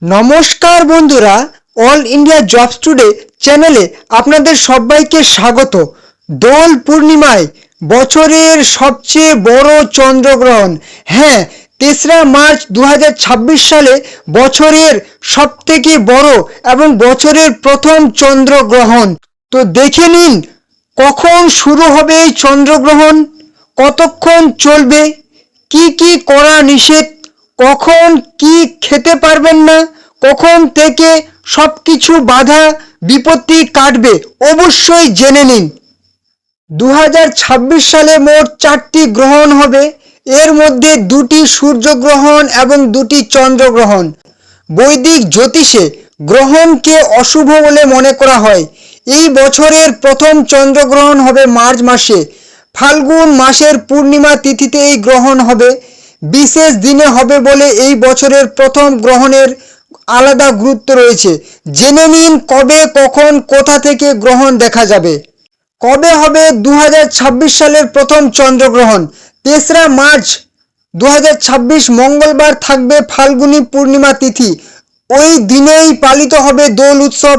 নমস্কার বন্ধুরা, all India jobs today চ্যানেলে আপনাদের সবাইকে স্বাগত। দোল পূর্ণিমায় বছরের সবচেয়ে বড় চন্দ্রগ্রহণ। হ্যাঁ, 3রা মার্চ 2026 সালে বছরের সবথেকে বড় এবং বছরের প্রথম চন্দ্রগ্রহণ। তো দেখে নিন কখন শুরু হবে এই চন্দ্রগ্রহণ, কতক্ষণ চলবে, কি কি করা নিষেধ, কখন কি খেতে পারবেন না, কখন থেকে সবকিছু বাধা বিপত্তি কাটবে অবশ্যই জেনে নিন। 2026 সালে মোট 4টি গ্রহণ হবে। এর মধ্যে 2টি সূর্যগ্রহণ এবং 2টি চন্দ্রগ্রহণ। বৈদিক জ্যোতিষে গ্রহণকে অশুভ বলে মনে করা হয়। এই বছরের প্রথম চন্দ্রগ্রহণ হবে মার্চ মাসে। ফাল্গুন মাসের পূর্ণিমা তিথিতে এই গ্রহণ হবে। বিশেষ দিনে হবে বলে এই বছরের প্রথম গ্রহণের আলাদা গুরুত্ব রয়েছে। জেনে নিন কবে, কখন, কোথা থেকে গ্রহণ দেখা যাবে। কবে হবে 2026 সালের প্রথম চন্দ্রগ্রহণ? 3রা মার্চ 2026 মঙ্গলবার থাকবে ফাল্গুনী পূর্ণিমা তিথি। ওই দিনেই পালিত হবে দোল উৎসব।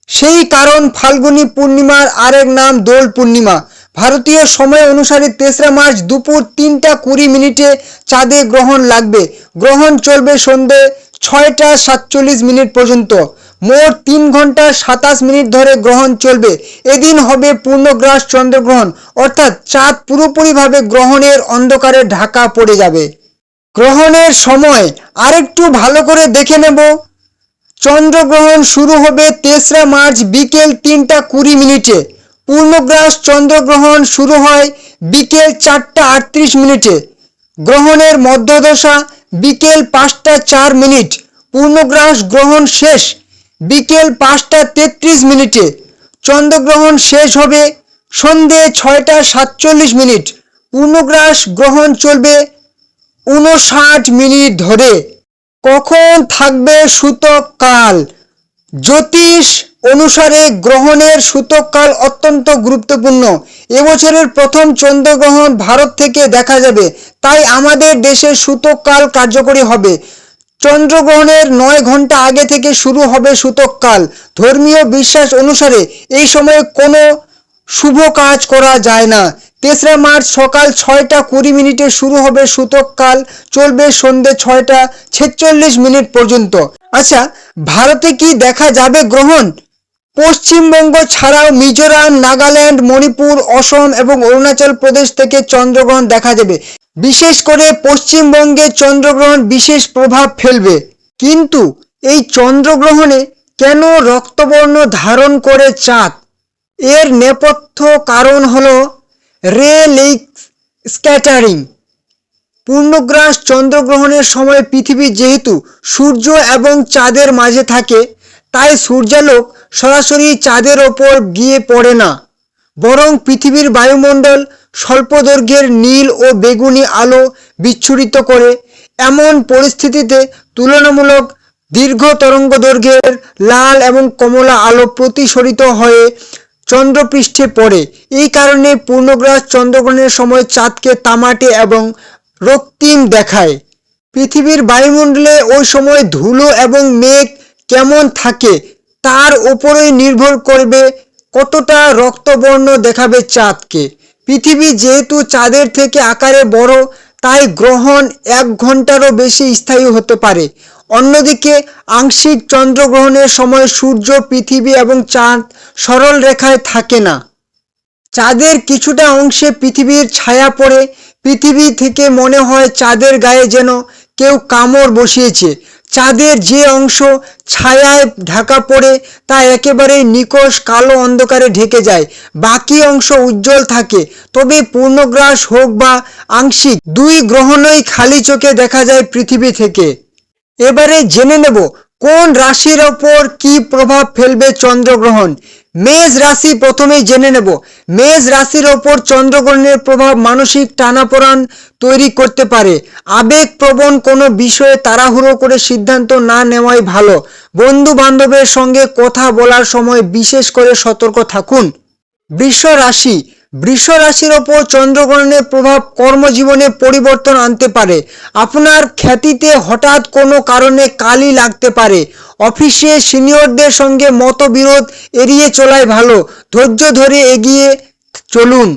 সেই কারণ ফাল্গুনী পূর্ণিমার আরেক নাম দোল পূর্ণিমা। ভারতীয় সময় অনুসারে 3রা মার্চ দুপুর 3:20 চাঁদে গ্রহণ লাগবে। গ্রহণ চলবে সন্ধে 6:47 পর্যন্ত। মোট 3 ঘন্টা 27 মিনিট ধরে গ্রহণ চলবে। এদিন হবে পূর্ণগ্রাস চন্দ্রগ্রহণ, অর্থাৎ চাঁদ পুরোপুরিভাবে গ্রহণের অন্ধকারে ঢাকা পড়ে যাবে। গ্রহণের সময় আরেকটু ভালো করে দেখে নেব। চন্দ্রগ্রহণ শুরু হবে 3রা মার্চ বিকেল 3:20। পূর্ণগ্রাস চন্দ্রগ্রহণ শুরু হয় বিকেল 4:38। গ্রহণের মধ্যদশা বিকেল 5:04। পূর্ণগ্রাস গ্রহণ শেষ বিকেল 5:33। চন্দ্রগ্রহণ শেষ হবে সন্ধে 6:47। পূর্ণগ্রাস গ্রহণ চলবে 59 মিনিট ধরে। কখন থাকবে সূতক কাল? জ্যোতিষ অনুসারে গ্রহণের সূতক কাল অত্যন্ত গুরুত্বপূর্ণ। এবছরের প্রথম চন্দ্রগ্রহণ ভারত থেকে দেখা যাবে, তাই আমাদের দেশে সূতক কাল কার্যকরী হবে। চন্দ্রগ্রহণের 9 ঘন্টা আগে থেকে শুরু হবে সূতক কাল। ধর্মীয় বিশ্বাস অনুসারে এই সময়ে কোনো শুভ কাজ করা যায় না। 3রা মার্চ সকাল 6:20 শুরু হবে সূতক কাল, চলবে সন্ধে 6:46 পর্যন্ত। আচ্ছা, ভারতে কি দেখা যাবে গ্রহণ? পশ্চিমবঙ্গ ছাড়াও মিজোরাম, নাগাল্যান্ড, মণিপুর, অসম এবং অরুণাচল প্রদেশ থেকে চন্দ্রগ্রহণ দেখা যাবে। বিশেষ করে পশ্চিমবঙ্গে চন্দ্রগ্রহণ বিশেষ প্রভাব ফেলবে। কিন্তু এই চন্দ্রগ্রহণে কেন রক্তবর্ণ ধারণ করে চাঁদ? এর নেপথ্য কারণ হলো রে লেক স্ক্যাটারিং। পূর্ণগ্রাস চন্দ্রগ্রহণের সময় পৃথিবী যেহেতু সূর্য এবং চাঁদের মাঝে থাকে, তাই সূর্যালোক সরাসরি চাঁদের ওপর গিয়ে পড়ে না, বরং পৃথিবীর বায়ুমণ্ডল স্বল্পদৈর্ঘ্যের নীল ও বেগুনি আলো বিচ্ছুরিত করে। এমন পরিস্থিতিতে তুলনামূলক দীর্ঘ তরঙ্গদৈর্ঘ্যের লাল এবং কমলা আলো প্রতিসরিত হয়ে চন্দ্রপৃষ্ঠে পড়ে। এই কারণে পূর্ণগ্রাস চন্দ্রগ্রহণের সময় চাঁদকে তামাটে এবং রক্তিম দেখায়। পৃথিবীর বায়ুমণ্ডলে ওই সময় ধুলো এবং মেঘ কেমন থাকে তার উপরেই নির্ভর করবে কতটা রক্তবর্ণ দেখাবে চাঁদকে। পৃথিবী যেহেতু চাঁদের থেকে আকারে বড়, তাই গ্রহণ 1 ঘন্টারও বেশি স্থায়ী হতে পারে। অন্যদিকে আংশিক চন্দ্রগ্রহণের সময় সূর্য, পৃথিবী এবং চাঁদ সরল রেখায় থাকে না। চাঁদের কিছুটা অংশে পৃথিবীর ছায়া পড়ে। পৃথিবী থেকে মনে হয় চাঁদের গায়ে যেন কেউ কামড় বসিয়েছে। চাঁদের যে অংশ ছায়ায় ঢাকা পড়ে তা একেবারেই নিকষ কালো অন্ধকারে ঢেকে যায়, বাকি অংশ উজ্জ্বল থাকে। তবে পূর্ণগ্রাস হোক বা আংশিক, 2 গ্রহণই খালি চোখে দেখা যায় পৃথিবী থেকে। এবারে জেনে নেব কোন রাশির ওপর কি প্রভাব ফেলবে চন্দ্রগ্রহণ। মেষ রাশি প্রথমেই জেনে নেব। মেষ রাশির ওপর চন্দ্রগ্রহণের প্রভাব মানসিক টানাপোড়েন তৈরি করতে পারে। আবেগপ্রবণ কোনো বিষয়ে তাড়াহুড়ো করে সিদ্ধান্ত না নেওয়াই ভালো। বন্ধু বান্ধবের সঙ্গে কথা বলার সময় বিশেষ করে সতর্ক থাকুন। বৃষ রাশি, বৃষ রাশির ওপর চন্দ্রগ্রহণের প্রভাব কর্মজীবনে পরিবর্তন আনতে পারে। আপনার খ্যাতিতে হঠাৎ কোনো কারণে কালি লাগতে পারে। অফিসে সিনিয়রদের সঙ্গে মতবিরোধ এড়িয়ে চলাই ভালো। ধৈর্য ধরে এগিয়ে চলুন।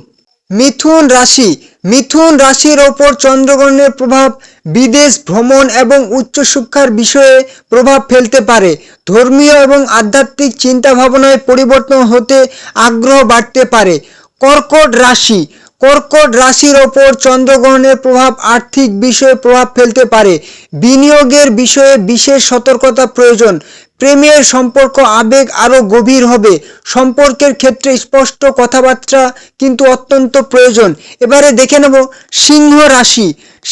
মিথুন রাশির ওপর চন্দ্রগ্রহণের প্রভাব বিদেশ ভ্রমণ এবং উচ্চশিক্ষার বিষয়ে প্রভাব ফেলতে পারে। ধর্মীয় এবং আধ্যাত্মিক চিন্তাভাবনায় পরিবর্তন হতে আগ্রহ বাড়তে পারে। কর্কট রাশির ওপর চন্দ্রগ্রহণের প্রভাব আর্থিক বিষয়ে প্রভাব ফেলতে পারে। বিনিয়োগের বিষয়ে বিশেষ সতর্কতা প্রয়োজন। প্রেমের সম্পর্ক আবেগ আরও গভীর হবে। সম্পর্কের ক্ষেত্রে স্পষ্ট কথাবার্তা কিন্তু অত্যন্ত প্রয়োজন। এবারে দেখে নেব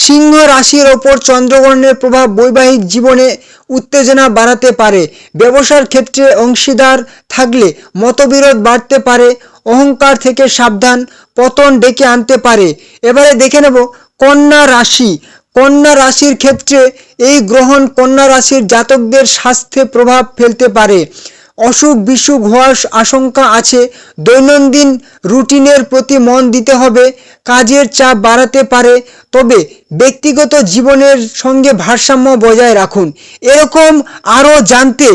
সিংহ রাশির ওপর চন্দ্রগ্রহণের প্রভাব বৈবাহিক জীবনে উত্তেজনা বাড়াতে পারে। ব্যবসার ক্ষেত্রে অংশীদার থাকলে মতবিরোধ বাড়তে পারে। অহংকার থেকে সাবধান, পতন ডেকে আনতে পারে। এবারে দেখে নেব কন্যা রাশির ক্ষেত্রে এই গ্রহণ কন্যা রাশির জাতকদের স্বাস্থ্যে প্রভাব ফেলতে পারে। অসুখ বিসুখ হওয়ার আশঙ্কা আছে। দৈনন্দিন রুটিনের প্রতি মন দিতে হবে। কাজের চাপ বাড়াতে পারে, তবে ব্যক্তিগত জীবনের সঙ্গে ভারসাম্য বজায় রাখুন। এরকম আরও জানতে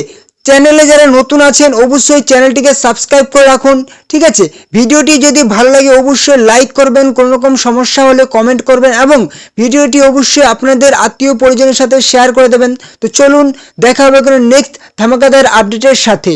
চ্যানেলে যারা নতুন আছেন অবশ্যই চ্যানেলটিকে সাবস্ক্রাইব করে রাখুন। ঠিক আছে, ভিডিওটি যদি ভালো লাগে অবশ্যই লাইক করবেন, কোনো রকম সমস্যা হলে কমেন্ট করবেন এবং ভিডিওটি অবশ্যই আপনাদের আত্মীয় পরিজনের সাথে শেয়ার করে দেবেন। তো চলুন দেখা হবে কোনো নেক্সট ধামাকাদার আপডেটের সাথে।